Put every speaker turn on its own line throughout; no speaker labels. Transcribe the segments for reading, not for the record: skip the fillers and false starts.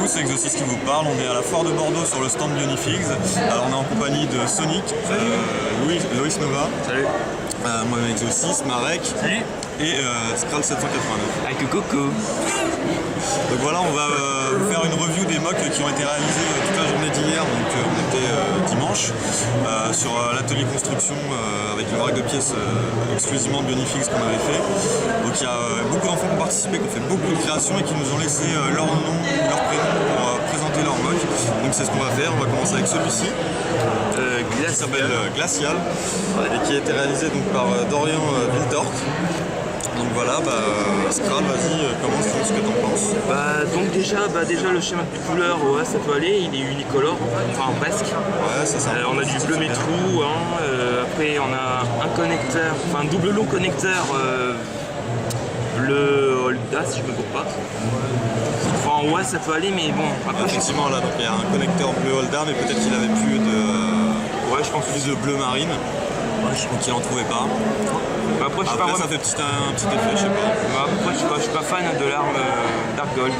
tous, Exosys qui vous parle. On est à la foire de Bordeaux sur le stand Bionifigs. Alors on est en compagnie de Sonic, Loïs Nova.
Salut.
Moi-même Exosys, Marek.
Salut.
Et Skral 789.
Avec le coco.
Donc voilà, on va vous faire une review des mocks qui ont été réalisés toute la journée d'hier, donc on était dimanche, sur l'atelier construction avec le vrac de pièces exclusivement de Bionifigs qu'on avait fait. Donc il y a beaucoup d'enfants qui ont participé, qui ont fait beaucoup de créations et qui nous ont laissé leur nom, leur prénom pour présenter leur mock. Donc c'est ce qu'on va faire, on va commencer avec celui-ci. Qui s'appelle Glacial, et qui a été réalisé donc, par Dorian Vildork. Donc voilà, Skral, vas-y, commence, ce que t'en penses.
Donc déjà le schéma de couleur, ouais, ça peut aller, il est unicolore, enfin presque.
Ouais, c'est ça.
On a du bleu métrou, après on a un connecteur, enfin un double long connecteur bleu Holda si je me trompe pas. Enfin ouais, ça peut aller, mais bon. Après,
effectivement là, donc il y a un connecteur bleu Holda, mais peut-être qu'il avait plus de.
Ouais, je pense
plus de bleu marine. Ouais, donc il en trouvait pas.
Après,
ça fait un petit effet, je sais pas.
Après, je suis pas fan de l'arme Dark Gold.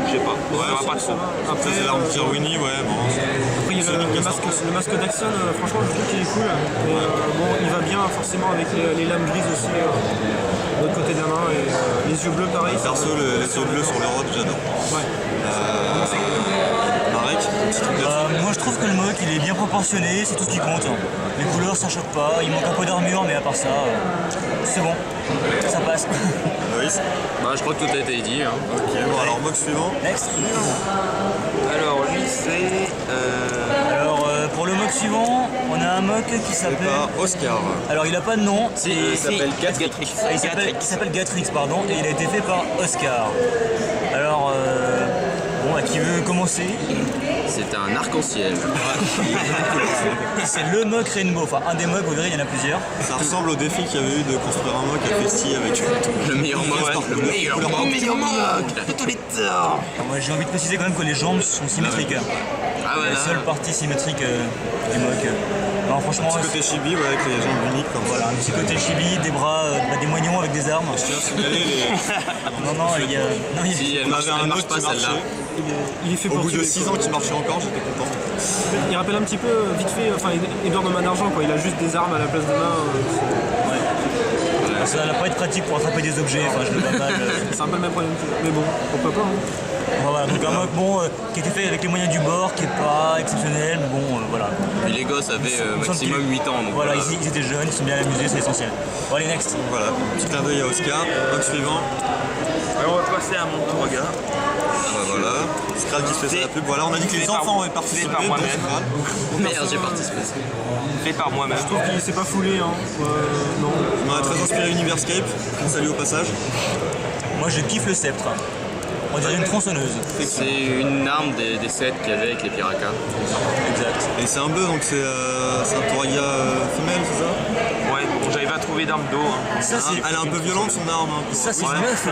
Je sais pas.
Ouais,
ça va pas trop.
Après, c'est l'arme Kirwini, ouais. Bon,
après, il y a le masque d'Axon, franchement, je trouve qu'il est cool. Et, bon, il va bien forcément avec les lames grises aussi de l'autre côté de la main. Et les yeux bleus, pareil.
Perso, les yeux bleus sur le rod, j'adore. Ouais. Marek, petit truc
moi je trouve que le mock il est bien proportionné, c'est tout ce qui compte. Les couleurs ça choque pas, il manque un peu d'armure mais à part ça, c'est bon, ça passe.
Loïs.
Je crois que tout a été dit.
Ok, bon alors mock suivant.
Next.
Alors lui c'est...
Alors pour le mock suivant, on a un mock qui s'appelle...
Oscar.
Alors il a pas de nom.
Il s'appelle Gatrix.
Il s'appelle Gatrix, pardon, et il a été fait par Oscar. Alors... qui veut commencer?
C'est un arc-en-ciel.
C'est le mock Rainbow, enfin un des mocks, vous verrez, il y en a plusieurs.
Ça ressemble au défi qu'il y avait eu de construire un mock à Festi avec
le meilleur mock, le meilleur mock de tous les temps.
Moi j'ai envie de préciser quand même que les jambes sont symétriques. La seule partie symétrique du mock. Non, franchement,
un petit côté chibi avec les jambes uniques comme
voilà, un petit côté chibi, des bras, des moignons avec des armes.
Je tiens à signaler
il y a...
Si on avait un autre qui marchait.
Il est fait
au bout de 6 ans qui marchait encore, j'étais content.
Il rappelle un petit peu vite fait, Edouard de Main d'Argent, quoi. Il a juste des armes à la place de main.
Ça n'a pas être pratique pour attraper des objets, je le vois mal.
C'est un peu le même problème, mais bon, pourquoi pas.
Voilà, donc un mock qui était fait avec les moyens du bord, qui n'est pas exceptionnel, mais bon, voilà.
Et les gosses avaient maximum 8 ans. Donc
voilà, ils étaient jeunes, ils sont bien amusés, c'est essentiel. Bon, allez, next.
Voilà, petit clin d'œil à Oscar. Mock suivant.
Alors on va passer à mon tour, gars.
Voilà, Skral qui se fait sa pub. Voilà, on a dit que les enfants avaient participé.
Fait par moi-même. Merde, j'ai participé. Fait par moi-même.
Je trouve qu'il s'est pas foulé. Non.
On a très inspiré Universcape. Un salut au passage.
Moi, je kiffe le sceptre. On dirait une tronçonneuse.
C'est une arme des sets qu'il y avait avec les Piracas.
Exact.
Et c'est un bœuf, donc c'est un Toraga femelle, c'est ça?
Ouais, bon, j'avais pas trouvé d'arme d'eau.
Ça,
elle est un peu violente son arme.
Ça, c'est neuf.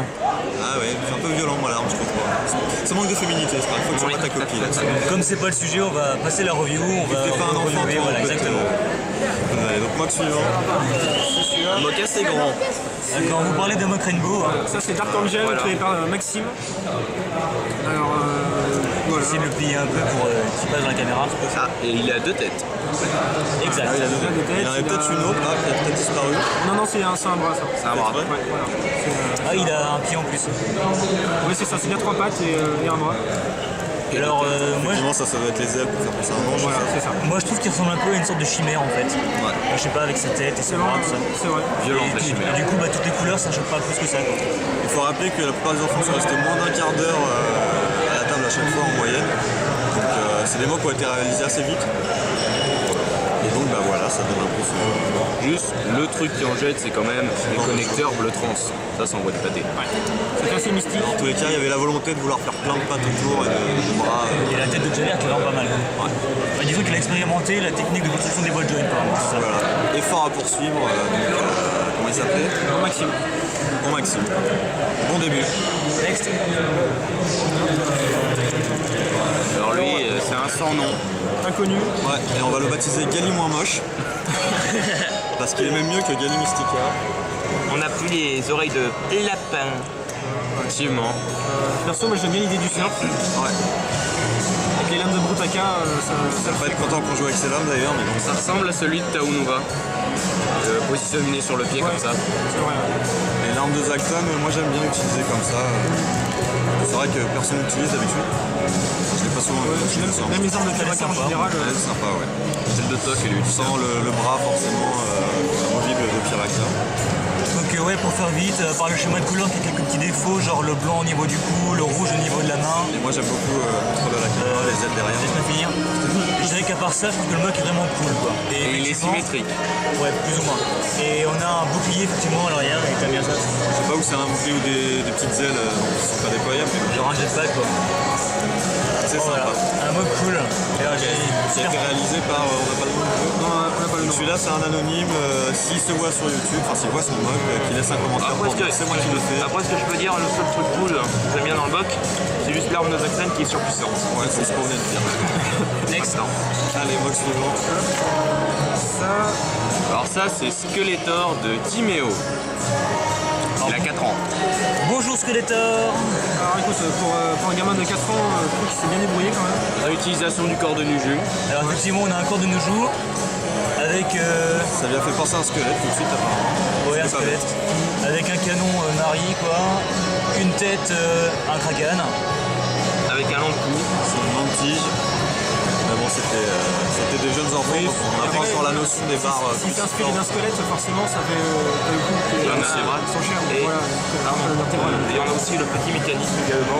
Ah ouais, c'est un peu violent moi l'arme, je trouve pas. Ça manque de féminité, il faut que tu mettes ta copie là-dessus.
Comme c'est pas le sujet, on va passer la review. On va
pas un enfant,
voilà, exactement.
Allez, donc mock suivant.
Un mock assez grand.
Quand vous parlez de mock Rainbow,
ça c'est Dark Angel créé par Maxime. Alors
voilà. J'essaie de le plier un peu pour qu'il passe dans la caméra.
Ah, et il a 2 têtes.
Exact.
Il y en avait peut-être une autre qui a peut-être disparu.
Non, c'est un bras ça.
C'est un bras.
Ouais, voilà.
Il a un pied en plus.
Oui, c'est ça, il a 3 pattes et un bras.
Et alors, moi,
ça doit être les ailes pour faire penser à un ange.
Voilà, c'est ça.
Moi, je trouve qu'il ressemble un peu à une sorte de chimère en fait.
Ouais.
Je sais pas, avec sa tête et ses bras, tout ça.
C'est vrai.
Violente la chimère.
Et du coup, toutes les couleurs, ça choque pas plus que ça. Quoi.
Il faut rappeler que la plupart des enfants sont restés moins d'un quart d'heure à la table à chaque fois en moyenne. Donc, c'est des mots qui ont été réalisés assez vite. Et donc, voilà, ça donne un peu ce...
Juste, le truc qui en jette, c'est quand même les connecteurs bleu trans. Ça envoie du pâté.
C'est assez mystique.
Dans tous les cas, il y avait la volonté de vouloir faire plein de pattes autour et de bras.
Et la tête de Javier qui est vraiment pas mal. Ouais. Disons qu'il a expérimenté la technique de construction des boîtes joints.
Voilà. Effort à poursuivre. Comment il s'appelait?
Maxime.
Bon Maxime. Bon début.
Next.
Alors lui, c'est un sans nom.
Inconnu.
Ouais, et on va le baptiser Gali moins moche. Parce qu'il est même mieux que Gali Mystica.
On a plus les oreilles de lapin. Effectivement.
Perso, moi j'aime bien l'idée du surf.
Ouais.
Avec les lames de Brutaka,
Ça va être content qu'on joue avec ces lames d'ailleurs, mais bon.
Ça ressemble à celui de Taonuva. Positionné sur le pied comme ça.
c'est vrai.
Les lames de Zacton, moi j'aime bien l'utiliser comme ça. C'est vrai que personne n'utilise d'habitude. Je l'ai pas souvent utilisé ça.
Même les armes de Kabaka en général.
Ouais, c'est sympa, ouais.
C'est le de toc et lui.
Tu sens le bras forcément amovible de Piracta.
Donc ouais, pour faire vite, par le schéma de couleur qui a quelques petits défauts, genre le blanc au niveau du cou, le rouge au niveau de la main.
Et moi j'aime beaucoup le contrôle de la caméra, les ailes derrière.
Laisse-moi finir. Je dirais qu'à part ça, je trouve que le mock est vraiment cool, quoi.
Et il est
effectivement-
symétrique.
Ouais, plus ou moins. Et on a un bouclier effectivement à l'arrière, et t'aimes bien ça.
Je sais pas où c'est un bouclier ou des petites ailes qui sont pas déployables, mais
Genre un jetpack, quoi.
c'est
Voilà,
sympa.
un mock cool. Et là, j'ai
Qui a été réalisé par, on n'a pas le nom du jeu.
Non, on n'a pas le nom.
Celui-là c'est un anonyme, s'il se voit sur YouTube, enfin s'il voit son mock, qu'il laisse un commentaire pour dire c'est moi qui le fais.
Après, ce que je peux dire, le seul truc cool que j'aime bien dans le boc, c'est juste l'arme de Zaxxon qui est surpuissante.
Ouais, c'est ce qu'on venait de dire.
Next.
Allez, mock suivant.
Alors ça, c'est Skeletor de Timéo. Il a 4 ans.
Bonjour Skeletor.
Alors écoute, pour un gamin de 4 ans, je trouve qu'il s'est bien débrouillé quand même.
Réutilisation du corps de Nuju.
Alors effectivement, on a un corps de nos jours avec
Ça lui a fait penser à un squelette tout de suite apparemment.
ouais, un
C'est pas
squelette, avec un canon Nari, quoi, une tête, un kraken.
Avec un long cou.
C'est une lentille. Mais bon, c'était des jeunes enfants, donc on apprend sur la notion des barres.
Si t'es inspiré d'un squelette, forcément ça fait t'as le coup que
Il y en a
ils sont chers.
et-
Voilà,
Et on a aussi le petit mécanisme également.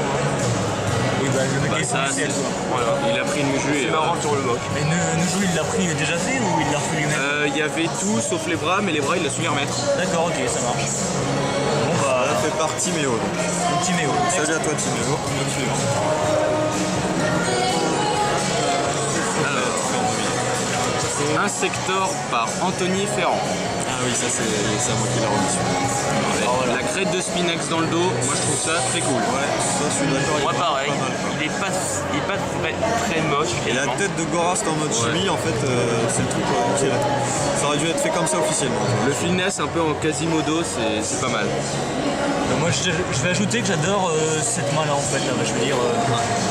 Oui, bah, le mec
Bah,
est
ça,
officiel, quoi.
voilà, il a pris Nuju et marrant sur le boc.
Mais Nuju, il l'a pris déjà fait ou il l'a refait lui-même
Il y avait tout sauf les bras, mais les bras il a su les remettre.
D'accord, ok, ça marche. Bon bah,
Ça fait par Timéo. Donc.
petit Méo.
Salut à toi Timéo. Mock suivant.
Insector par Anthony Ferrand.
Ah oui, ça c'est à moi qui l'ai remis celui-là.
La crête de Spinax dans le dos, moi je trouve ça très cool.
Ouais, ça je suis d'accord.
Moi
il est
pareil,
pas mal, quoi.
il est pas très moche.
Et la
finalement.
tête de Gorast en mode chimie, en fait, c'est le truc utile. Ça aurait dû être fait comme ça officiellement.
Le finesse un peu en Quasimodo, c'est pas mal.
Moi je vais ajouter que j'adore cette main là en fait, là, bah, je veux dire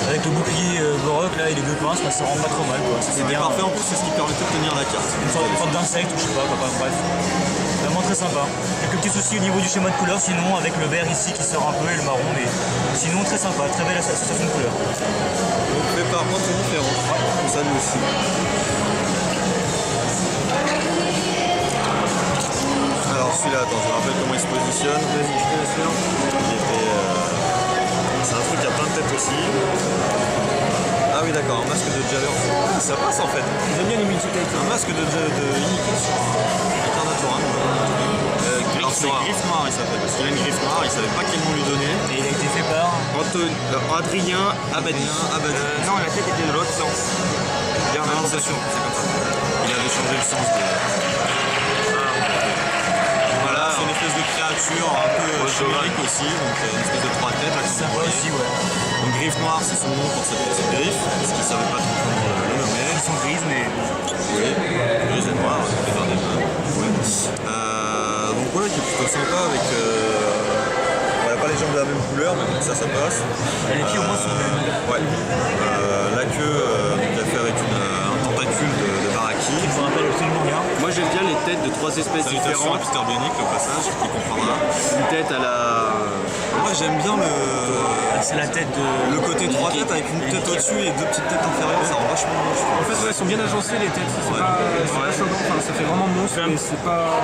avec le bouclier Borok là et les deux pinces, ça rend pas trop mal quoi.
C'est
C'est bien
parfait en plus, c'est ce qui permettait de tenir la carte.
une sorte d'insecte ou je sais pas, quoi, bref. Vraiment très sympa. Quelques petits soucis au niveau du schéma de couleur, sinon avec le vert ici qui sort un peu et le marron, mais sinon très sympa, très belle association de couleurs.
Donc fait par Anthony Ferrand. Ouais. Ça lui aussi. Alors celui-là, attends, je me rappelle comment il se positionne.
Vas-y, je te laisse faire.
Il était, c'est un truc à plein de têtes aussi. Ah oui d'accord, un masque de Jaller. Ça passe en fait.
J'aime bien les multi-takes.
Un masque de Iniki sur un Carnatoran. Griffe noire il s'appelle, parce qu'il a une griffe noire, il savait pas quel nom lui donner.
Et il a été fait par
Adrien Abadi. Non, la tête était de l'autre sens.
Bien l'orientation, c'est comme ça. Il avait changé le sens de... Voilà, c'est une espèce de créature un peu chimérique aussi, donc une espèce de trois têtes là, comme
sympa
vous voyez.
aussi, ouais.
Donc griffe noire c'est son nom pour cette petite griffe, parce qu'il savait pas trop comment le nommer.
Ils sont grises mais
Oui, grise et noire, les verres des mains. Ouais. Donc ouais, qui est plutôt sympa avec... On n'a pas les jambes de la même couleur, mais bon, ça passe.
les pieds au moins sont
Ouais. La queue, donc elle fait avec un tentacule de Baraki.
qui me rappellent absolument rien.
Moi j'aime bien les têtes de trois espèces
Salutations à
différentes.
Peter Bionic au passage, qui comprendra.
Une tête à la...
Moi j'aime bien
C'est la tête de.
le côté trois têtes avec une tête au-dessus et deux petites têtes inférieures, ça rend vachement bien, je trouve.
En fait, ouais, elles sont bien agencées les têtes. C'est pas choquant, enfin, ça fait vraiment monstre, mais c'est pas.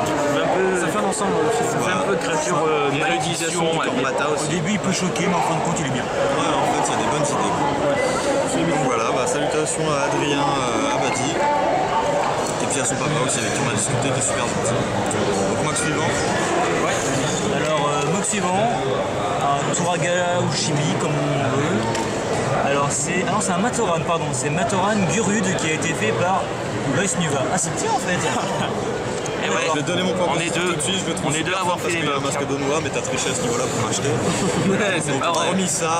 Ça fait un ensemble.
Ça fait un peu créature réutilisation avec Bata
Au
aussi.
début il peut choquer, mais en fin de compte il est bien.
Ouais, en fait, il y a des bonnes idées. Donc voilà, salutations à Adrien Abadi. Et puis à son papa aussi, avec qui on a discuté, qui est super gentil. Donc, mock suivant.
Alors, mock suivant, un Turaga ou Chibi, comme on veut. Alors, c'est. Ah non, c'est un Matoran, pardon. C'est Matoran Gurud qui a été fait par Vice Nuva. Ah, c'est petit en fait.
Et ouais,
Je vais donner mon point
on est
positif
deux.
tout de suite, je le trouve
On est deux
super
à avoir
fort parce
fait les
qu'il a un
mocks.
masque de noix, mais t'as triché à ce niveau-là pour m'acheter.
Ouais, c'est
Donc
pas vrai.
hormis ça,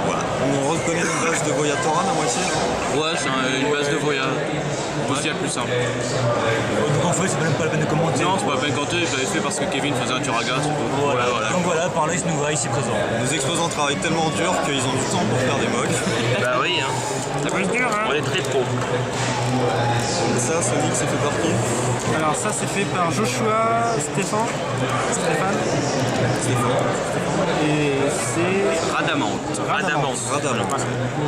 voilà. On reconnaît une base de Voyatoran à moitié. Hein.
Ouais, c'est une base de voyage. Aussi à plus simple.
Donc en fait, c'est même pas la peine de commenter.
Non, c'est pas la peine quand
présenté, je l'avais fait parce que Kevin faisait un Turaga.
Voilà. Donc voilà, par là, il nous voit ici présent.
Nos exposants travaillent tellement dur qu'ils ont du temps pour faire des mocks.
Bah oui, hein. On est très pro.
Ça, Sonic, c'est fait par qui?
Alors ça c'est fait par Joshua, Stéphane. Et c'est
Radamant.
Adamant.
Radam.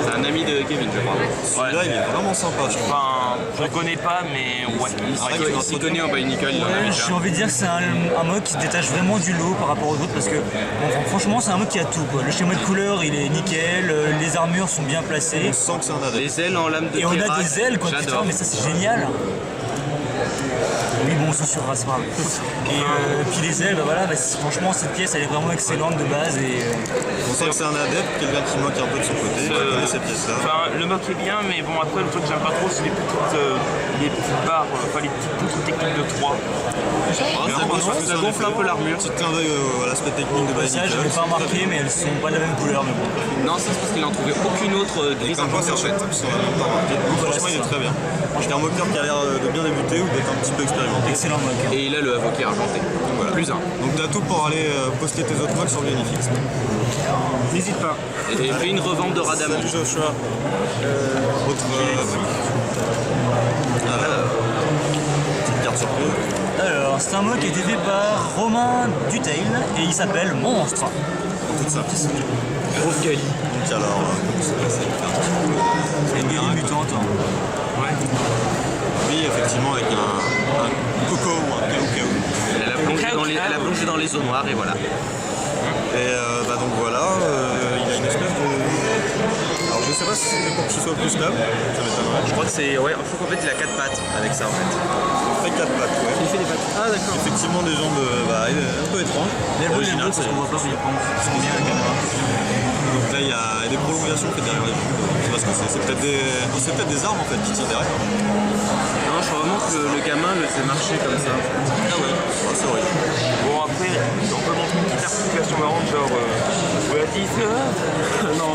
C'est un ami de Kevin, je crois.
Celui-là, il est vraiment sympa, je trouve.
Enfin, je le connais pas, mais ouais.
Il s'y connaît en Bionicle, il en avait
J'ai
déjà.
envie de dire que c'est un mode qui se détache vraiment du lot par rapport aux autres parce que franchement c'est un mode qui a tout quoi. Le schéma de couleur il est nickel, les armures sont bien placées
On sent que c'est un adepte.
Les ailes en lame de
et on a
Kerak,
des ailes quoi, putain,
j'adore.
mais ça c'est génial. Oui bon on censurera c'est pas grave. Et puis les ailes, bah voilà, franchement cette pièce elle est vraiment excellente de base et
On sent que c'est un adepte, quelqu'un qui moque un peu de son côté, qui connaît ces pièces-là.
Enfin, le mock est bien, mais bon, après, le truc que j'aime pas trop, c'est les petites barres, enfin les petites touches techniques de 3.
Ça gonfle un peu l'armure.
Petit clin d'œil à l'aspect technique de
ça
Bionicle.
je l'ai pas remarqué mais elles sont pas de la même couleur mais bon.
Non, ça c'est parce qu'il en trouvait aucune autre
Et
grise
comme quoi, ça
imposée en fait.
chète, pas remarqué. Franchement, il est très bien. C'est un moqueur qui a l'air de bien débuter ou d'être un petit peu expérimenté.
Excellent mode.
Et il a le avocat argenté.
Voilà.
Plus un.
Donc t'as tout pour aller poster tes autres mocks sur Bionifix.
n'hésite pas.
Et j'ai fait une revente de Radamant.
Salut Joshua. Autre petite carte surprise.
Alors c'est un mode qui a été fait par Romain Dutail et il s'appelle Monstre.
En toute simplicité.
Grosse Gali.
Donc alors, comme c'est passé, il fait un petit peu
C'est une gueule mutante.
Ouais.
oui, effectivement, avec un coco ou un caou-caou.
Elle a plongé dans les eaux noires et voilà.
Et donc voilà, il a une espèce de... Alors je sais pas si c'est pour qu'il soit plus stable, ça m'étonnerait.
Je crois que c'est. Ouais, je crois qu'en fait il a 4 pattes avec ça en fait.
Il fait 4 pattes, ouais.
Il fait des pattes. Ah d'accord.
Effectivement des jambes un peu étranges.
Les bleus,
Original,
parce qu'on voit pas, ils sont bien à la caméra.
Donc là il y a des prolongations faites derrière les jambes. Je sais pas ce que c'est. C'est peut-être des armes en fait qui tirent derrière.
Non, je crois vraiment que le gamin le fait marcher comme ça.
Ah ouais, c'est vrai.
Bon, après, on peut montrer une petite articulation marrante, genre. Non,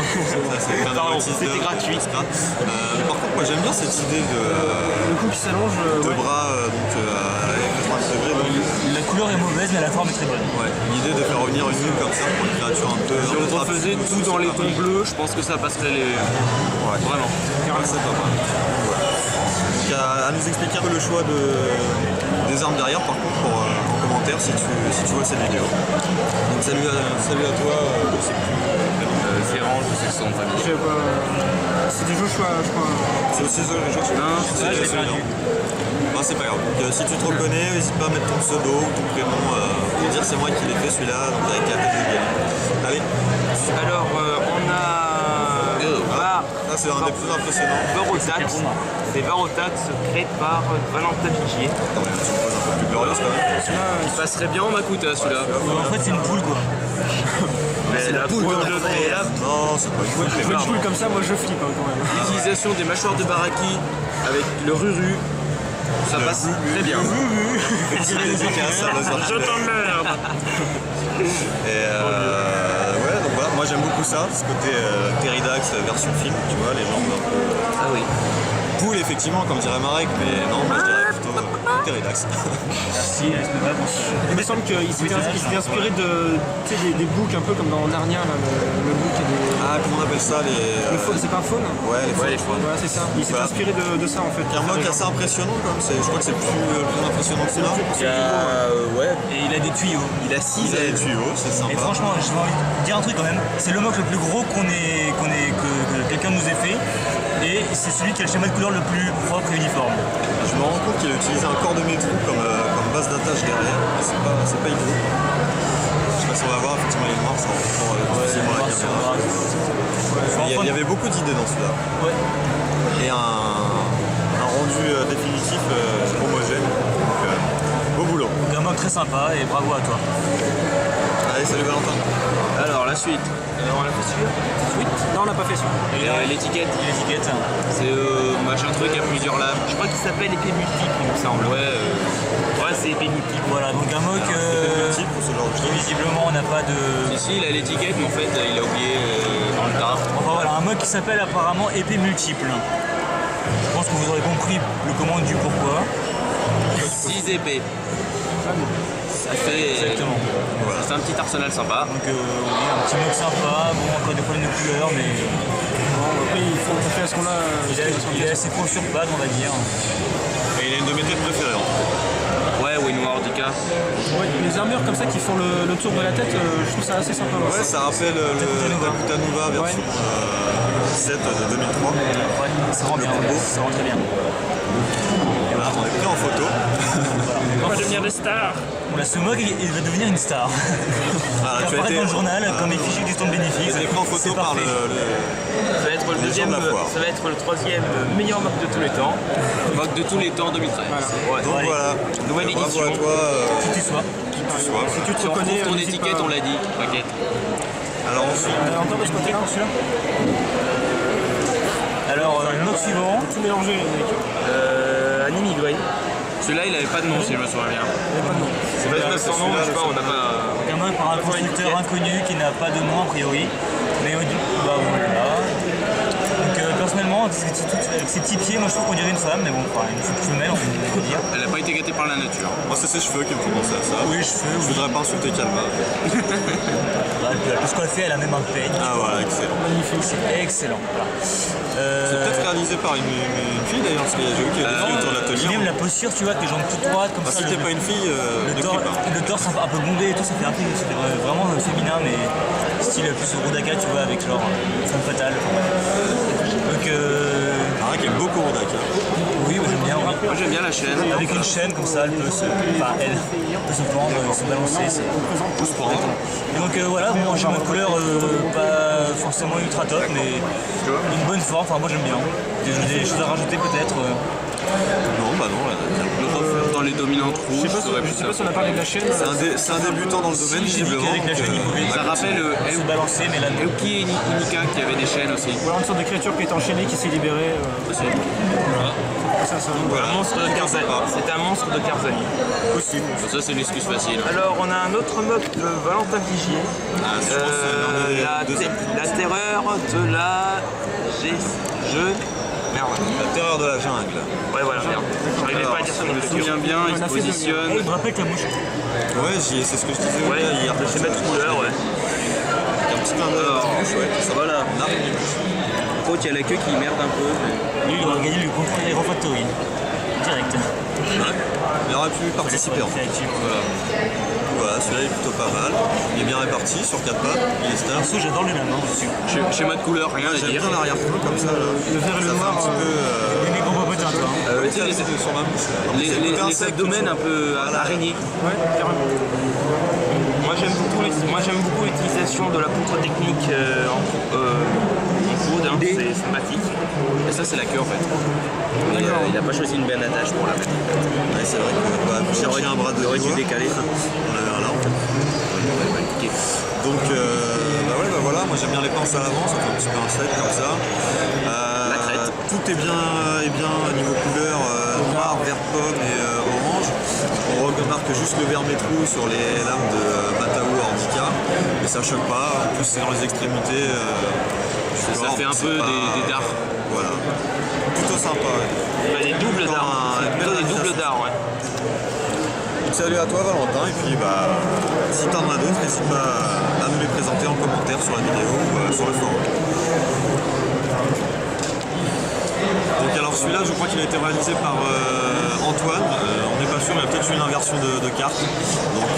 pardon, c'était gratuit.
Par contre, moi j'aime bien cette idée
Le coup qui s'allonge.
de
Ouais.
bras à 90 degrés. Donc,
La couleur est mauvaise mais la forme est très bonne.
ouais, l'idée de faire revenir une nuque comme ça pour une créature un peu.
Si on refaisait tout dans les tons bleus, je pense que ça passerait les.
Ouais.
Vraiment.
Ouais, c'est pas mal. Ouais. Donc, à nous expliquer un peu le choix des armes derrière, par contre, en commentaire si tu vois cette vidéo. Donc, salut à toi, je sais plus.
Ferrand, je sais que c'est son famille.
Je sais pas. C'était Joshua, je crois.
C'est aussi ça, je crois.
Non,
c'est
je l'ai perdu.
C'est pas grave. Donc, si tu te reconnais, n'hésite pas à mettre ton pseudo ou ton prénom pour dire c'est moi qui l'ai fait celui-là, donc avec la tête de Gali. Allez,
Alors, on a.
ça c'est un des plus impressionnants.
Barotax. C'est Barotax créé par Valentin Vigier.
Attends, tu me poses un peu plus glorieuse quand même.
il passerait bien en Makuta celui-là.
En fait c'est une poule quoi.
C'est la poule de préalable.
Non, c'est pas une
Je vois une poule comme ça, moi je flippe hein, quand même.
L'utilisation des mâchoires de Baraki avec le ruru, ça passe très bien.
Je t'emmerde.
Et ouais, donc voilà, moi j'aime beaucoup ça, ce côté Pteridax version film, tu vois, les jambes un peu.
Ah oui.
Poule, effectivement, comme dirait Marek, mais non, moi je dirais plutôt Pteridax.
Merci, elle se met pas dans ce...
Il me semble qu'il s'était inspiré tu sais, des books un peu comme dans Narnia, là, le book et des.
Ah, comment on appelle ça les.
C'est pas un faune?
Ouais, les
Ouais, les
faunes.
Ouais, c'est ça. Il s'est
Voilà.
inspiré de ça en fait.
Il y a un mock assez impressionnant quand même, je crois que c'est le plus impressionnant que celui-là.
Il y a. Ouais.
Et il a des tuyaux.
Il a 6
Il a
ailes.
des tuyaux, c'est sympa.
Et franchement, j'ai envie de dire un truc quand même, c'est le mock le plus gros que quelqu'un nous ait fait. Et c'est celui qui a le schéma de couleur le plus propre et uniforme.
Je me rends compte qu'il a utilisé un corps de métro comme base d'attache derrière, mais c'est pas idiot. Je sais pas si on va voir, effectivement il est noir, ça rend difficilement la caméra. Il y avait beaucoup d'idées dans celui-là.
Ouais.
Et un rendu définitif homogène. Donc, beau boulot.
Donc un mock très sympa et bravo à toi.
Allez, salut Valentin.
Alors la suite.
On l'a fait celui-là.
Non, on l'a pas fait ça.
Et l'étiquette.
L'étiquette.
C'est machin truc à plusieurs lames.
Je crois qu'il s'appelle épée multiple, il me semble.
Ouais.
Ouais, c'est épée multiple.
Voilà, donc un mock
Type pour ce genre de
qui
choses.
visiblement n'a pas de...
Ici il a l'étiquette mais en fait il a oublié dans le tas.
Enfin voilà, un mock qui s'appelle apparemment épée multiple. Je pense que vous aurez compris le comment du pourquoi.
6 épées. Ça fait.
Exactement.
C'est un petit arsenal sympa.
Donc oui, un petit mug sympa, bon encore des problèmes de couleur, mais
Après, il faut faire ce qu'on a.
il est assez pro sur pad, on va dire.
Et il est une de mes têtes préférées. En fait.
Ouais, Winnow Ordica.
Ouais, les armures comme ça qui font le tour de la tête, je trouve ça assez sympa.
Ouais, ça rappelle le Takutanova version 7 de 2003.
Ouais, ça rend bien, ça rend très bien.
Et là, on est pris en photo.
On va devenir des stars.
Bon, là, ce mug, il va devenir une star.
Voilà,
Il
tu as
apparaît
été,
dans le journal comme effigie du stand bénéfice.
pris en photo
C'est
par
parfait.
Ça va être le
Les gens
deuxième,
de la foire.
ça va être le troisième meilleur mock de tous les temps.
Mock de tous les temps 2013.
Ouais.
Donc
Allez.
voilà,
Nouvelle
bravo
édition.
à toi,
Qui tu sois.
qui tu sois.
Si tu te
Tu
reconnais,
retrouves ton
n'hésite
étiquette,
pas.
on l'a dit, t'inquiète.
Alors ensuite,
Entends de ce côté-là, celui-là.
Alors, mug suivant.
Tout mélangé, les mecs.
Anime Grey.
Celui-là, il avait pas de nom, si je me souviens bien.
Il n'y a pas de nom.
c'est pas
Sans nom, je sais pas, on n'a pas.
Un mug par un constructeur inconnu qui n'a pas de nom a priori. Mais bah voilà. Donc personnellement, avec ces petits pieds, moi je trouve qu'on dirait une femme, mais bon, enfin, une femelle, on peut dire.
Elle n'a pas été gâtée par la nature.
moi c'est ses cheveux qui me font penser à ça.
Oui, cheveux,
Je voudrais pas insulter Calma.
Tout ce qu'on a fait, elle a même un peigne.
Ah voilà, excellent.
C'est excellent. Voilà.
C'est peut-être réalisé par une fille d'ailleurs, parce que j'ai vu qu'il y a des filles autour de
J'ai
l'atelier.
même la posture, tu vois, avec les jambes toutes droites, comme
Ah,
ça.
si t'es pas une fille,
Le
ne
torse,
crie pas.
le torse un peu bombé et tout, ça fait un peu c'était vraiment féminin, mais style plus Rodaka, tu vois, avec genre femme fatale. Enfin, bref. Donc,
Ah, qui aime beaucoup Rodaka.
oui, moi, j'aime bien. Oui.
Moi, j'aime bien la chaîne.
Avec une chaîne comme ça, elle peut se, enfin, elle peut se pendre, se balancer.
Faut se prendre.
Et donc voilà, bon, j'ai une couleur pas forcément ultra top, mais une bonne forme. Enfin, moi j'aime bien. Des choses à rajouter peut-être.
Non, bah non, là,
Le reflète dans les dominantes
Je
rouges,
sais pas,
ça aurait pu
je sais pas si on a parlé de la chaîne.
c'est un débutant dans le domaine,
J'ai dit
visiblement.
qu'avec la chaîne, il pouvait
Ça rappelle
se balancer, mais là non.
Euki et Inika qui avaient des chaînes aussi.
Ou alors une sorte de créature qui est enchaînée, qui s'est libérée. Ça,
Voilà.
Un monstre de Karzani. C'est un monstre de Karzani.
Possible.
Ça, c'est l'excuse facile.
Alors, on a un autre mock de Valentin Vigier.
Ah, je pense que c'est l'un des deuxième.
La terreur de la Merde.
La terreur de la jungle.
Ouais, voilà, merde. J'arrivais pas à dire ça
Je
dans
me
le
souviens bien, il se
Eh,
positionne.
il me rappelle ta mouche.
Ouais, c'est ce que je disais
Ouais,
hier.
je sais mettre couleur, ouais.
Un petit clin d'œil à la bouche, ouais. Ça va là.
L'autre, il y a la queue qui merde un peu.
Lui, il aurait gagné le concours des refactories. Direct.
Ouais. Il aurait pu participer en fait.
Créatif.
Voilà, celui-là est plutôt pas mal. Il est bien réparti sur 4 pattes. Il est stable.
Perso, j'adore le lama dessus.
Schéma de couleur, rien à
J'aime
dire.
bien l'arrière-plan comme ça. Le
vert et le noir,
un petit peu.
Les mecs, on peut pas toi.
Tu sais, les sur ma bouche.
Les abdomens un peu araignées.
Ouais, carrément.
Moi j'aime beaucoup l'utilisation de la poutre technique en coude, hein, c'est sympathique.
Et ça, c'est la queue en fait. Il a pas choisi une bonne attache pour la mettre.
Ouais, c'est vrai que bah, chercher un bras de
aurait dû
doigt.
décaler.
On avait un là en fait. Donc bah ouais, bah voilà, moi j'aime bien les pinces à l'avant, ça fait un petit peu un set comme ça.
La crête.
Tout est bien niveau couleur, noir, vert pomme et orange. On remarque juste le vert métro sur les lames de Matao Ordica, mais ça choque pas. En plus c'est dans les extrémités.
Ça fait un peu des dards.
Voilà. Plutôt sympa. Ouais.
Bah, des doubles dards.
une belle
Plutôt des
réalisation.
doubles dards, ouais.
Donc, salut à toi Valentin et puis bah si t'en as d'autres, n'hésite pas à nous les présenter en commentaire sur la vidéo ou sur le forum. Donc alors celui-là je crois qu'il a été réalisé par Antoine, on n'est pas sûr, il y a peut-être eu une inversion de carte. Donc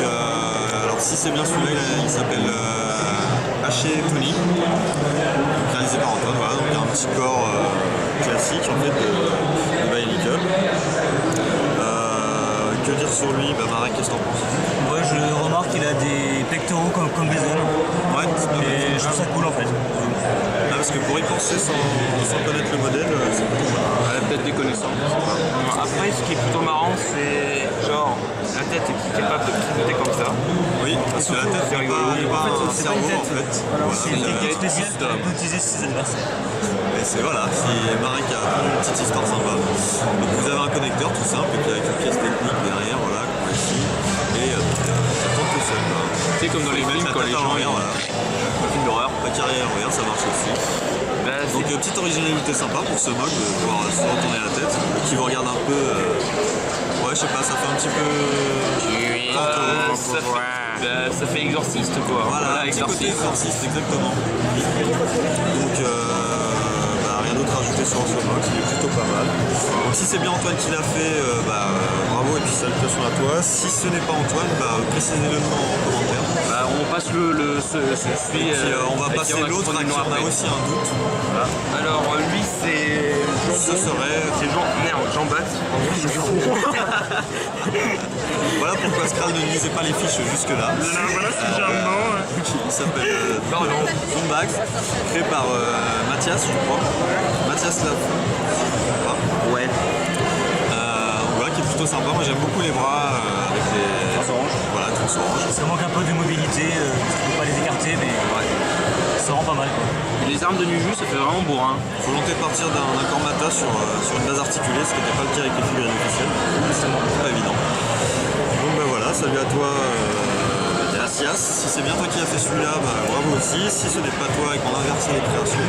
alors si c'est bien celui-là, il s'appelle Haché Tony, donc, réalisé par Antoine, voilà, donc il y a un petit corps classique en fait de Bionicle. Que dire sur lui, bah Marek, qu'est-ce que t'en penses?
Moi, je remarque qu'il a des pectoraux comme Bison.
Ouais, c'est pas mal.
Et je trouve ça cool en fait.
Ah, parce que pour y penser sans connaître le modèle, c'est plutôt mal.
Elle a peut-être des connaissances.
Après, ce qui est plutôt marrant, c'est genre la tête est capable de pivoter comme ça.
Oui, parce que la tête n'est pas un cerveau en fait. Voilà,
C'est une technique spéciale
custom.
qu'on peut utiliser ses adversaires.
et c'est voilà, si Marek a une petite histoire sympa. Donc vous avez un connecteur tout simple et puis avec une pièce technique derrière, voilà, qu'on voit ici. Et ça tourne tout seul. Quoi.
C'est comme dans les films quand les gens
voilà.
films d'horreur.
Pas carrière arrière, ça marche aussi.
Bah,
Donc petite originalité sympa pour ce mug de pouvoir se retourner la tête, qui vous regarde un peu. Ouais, je sais pas, ça fait un petit peu.
ça fait exorciste quoi.
Voilà, un petit côté exorciste, exactement. Donc, rien d'autre à ajouter sur ce box, il est plutôt pas mal. Donc si c'est bien Antoine qui l'a fait, bravo et puis salutations à toi. Si ce n'est pas Antoine, précisez-le en commentaire.
On passe celui.
On va passer l'autre à qui on a aussi un doute.
Voilà. Alors lui c'est
Ce serait...
C'est Jean Bat.
Voilà pourquoi Skral ne lisait pas les fiches jusque là.
Voilà c'est Jean.
Il s'appelle Zombax, créé par Mathias, je crois. Mathias Lafont.
Ouais.
Voilà, qui est plutôt sympa. Moi j'aime beaucoup les bras avec les oranges. Voilà, tous orange.
Ça manque un peu de mobilité, on ne peut pas les écarter, mais ça rend pas mal. Quoi.
Et les armes de Nuju, ça fait vraiment bourrin.
Volonté de partir d'un accord mata sur une base articulée, ce qui n'était pas le cas avec les figurines officielles.
Justement.
C'est pas évident. Donc voilà, salut à toi. Gracias. Si c'est bien toi qui as fait celui-là, bravo aussi. Si ce n'est pas toi et qu'on a inversé les créations,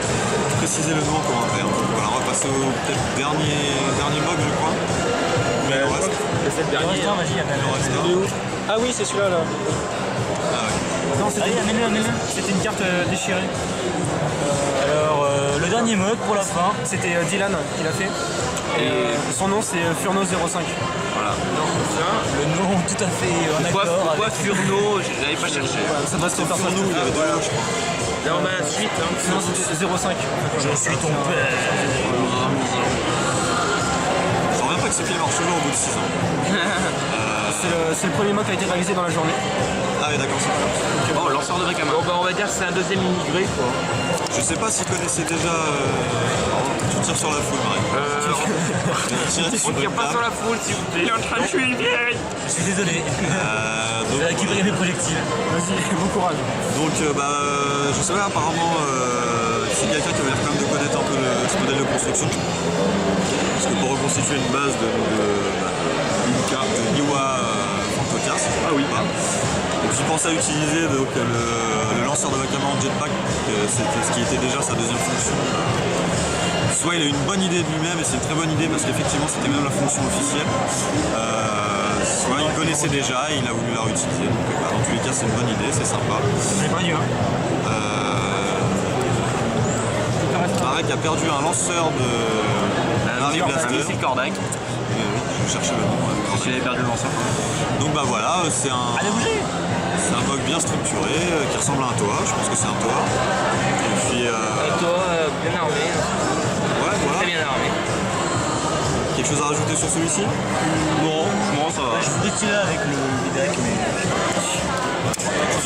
précisez le nom en commentaire. Voilà, on va passer au peut-être dernier mock, je crois. Mais il en reste.
C'est le dernier.
Vas-y, amène-le.
Ah oui, c'est celui-là là.
Ah ouais.
Non, c'était
Allez, amène-le.
c'était une carte déchirée.
Alors, le dernier mug pour la fin.
C'était Dylan qui l'a fait. Et son nom c'est Furno05.
Voilà.
Le nom tout à fait en accord
Pourquoi
avec...
Furno? J'avais pas cherché.
Ça doit se faire
Pour nous, il y avait deux, je crois.
Là on a la suite.
Non, c'était 05.
Je suis ton père.
Je reviens pas que ces pieds marchent toujours au bout de 6 ans.
C'est le premier mock qui a été réalisé dans la journée.
Ah oui, d'accord, c'est pas grave.
Oh, lanceur de Vakama. Bon, on va dire que c'est un deuxième immigré quoi.
Je sais pas s'ils connaissaient déjà. Tu tires sur la foule, Marie.
On tire pas sur la foule s'il vous plaît. Il est en train de tuer une vieille.
Je suis désolé.
Donc,
J'ai récupéré mes projectiles.
Vas-y, bon courage.
Donc, je sais pas, apparemment, c'est quelqu'un qui avait l'air quand même de connaître un peu ce modèle de construction. Parce que pour reconstituer une base de Iwa Fantocars, donc il pensait à utiliser donc, le lanceur de Vakama en jetpack, c'était ce qui était déjà sa deuxième fonction. Soit il a eu une bonne idée de lui-même, et c'est une très bonne idée parce qu'effectivement c'était même la fonction officielle. Soit il connaissait déjà et il a voulu la réutiliser. Donc dans tous les cas c'est une bonne idée, c'est sympa. Marek a perdu un lanceur de Harry Blaster.
C'est Kordak.
Je cherchais le nom.
Tu avais perdu le lanceur.
Donc voilà, c'est un mock bien structuré qui ressemble à un toa. Je pense que c'est un toa. Et puis
Et toi, bien armé.
ouais,
Très
voilà.
bien armé.
Quelque chose à rajouter sur celui-ci?
Non, ça va.
Je voulais tirer avec le deck, mais...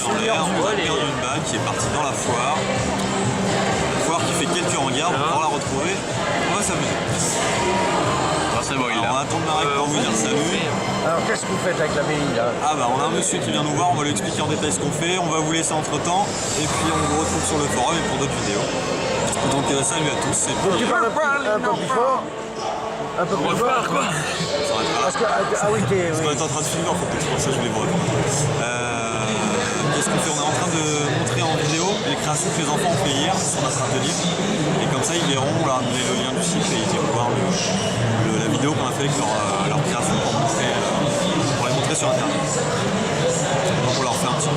En l'air, on a perdu une balle qui est partie dans la foire. La foire qui fait quelques hangars, on va la retrouver. On va s'amuser.
C'est bon,
Alors, on va attendre Marek pour vous dire salut.
Alors qu'est-ce que vous faites avec la BI là?
Ah bah on a un monsieur qui vient nous voir, on va lui expliquer en détail ce qu'on fait, on va vous laisser entre temps et puis on vous retrouve sur le forum et pour d'autres vidéos. Donc salut à tous et puis
Tu parles un peu plus fort? Un peu plus fort
quoi.
on s'arrêtera là.
Parce que, ah oui,
Parce qu'on est en train de filmer en fait, c'est pour ça que je vais vous répondre. Qu'est-ce qu'on fait? On est en train de montrer en vidéo les créations que les enfants ont fait hier sur notre atelier. Et comme ça ils verront, on leur a donné le lien du site et ils iront voir la vidéo qu'on a fait avec leur création pour les montrer sur internet. Donc on leur fait un petit peu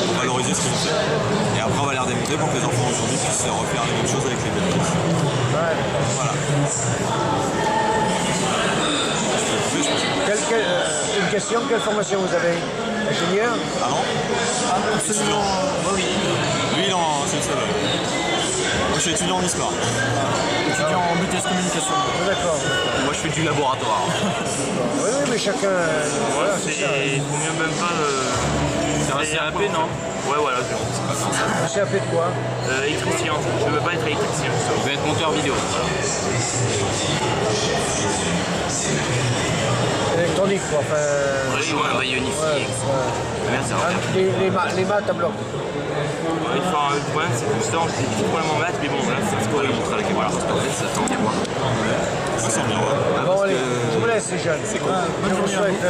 pour valoriser ce qu'ils ont fait. Et après on va les redémontrer pour que les enfants aujourd'hui puissent refaire les mêmes choses avec les belles pièces. Voilà.
Une question, quelle formation vous avez? Ingénieur?
Ah non? Absolument.
Oui.
Lui c'est le seul. Moi je suis étudiant en histoire.
Étudiant en BTS communication.
D'accord.
Moi je fais du laboratoire.
Oui, mais chacun... voilà, c'est ça.
Il faut mieux même pas. C'est un CAP, non? Ouais, voilà, c'est pas grave.
Un CAP de quoi?
Électricien. Je veux pas être électricien. Je veux être monteur vidéo.
Électronique quoi, enfin...
Oui, ouais, on va unifier. Merci.
Les maths à bloc.
Le problème, c'est que justement, j'ai des petits problèmes en maths, mais bon, là, c'est ce qu'on va montrer à la caméra. Ça tend bien voir.
Ça sent bien, ouais.
Bon allez, je vous laisse les jeunes. Je vous souhaite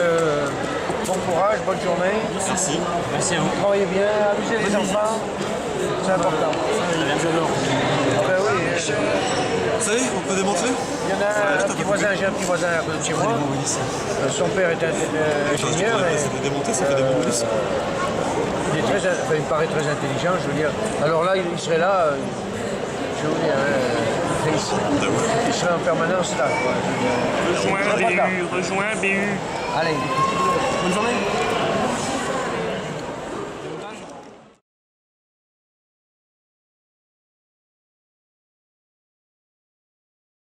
bon courage, bonne journée.
Merci.
Merci à vous.
Travaillez bien, amusez les enfants. C'est important. Ah ben oui,
démontrer? On peut démanteler?
Il y en a un petit voisin, j'ai un petit voisin à côté de chez moi. Son père est ingénieur.
Ça fait démonter, ça fait des bons bonus.
Il me paraît très intelligent, je veux dire. Alors là, il serait là, je veux dire, il serait en permanence là. Quoi,
Rejoins BU, rejoins BU.
Allez.
Bonne journée.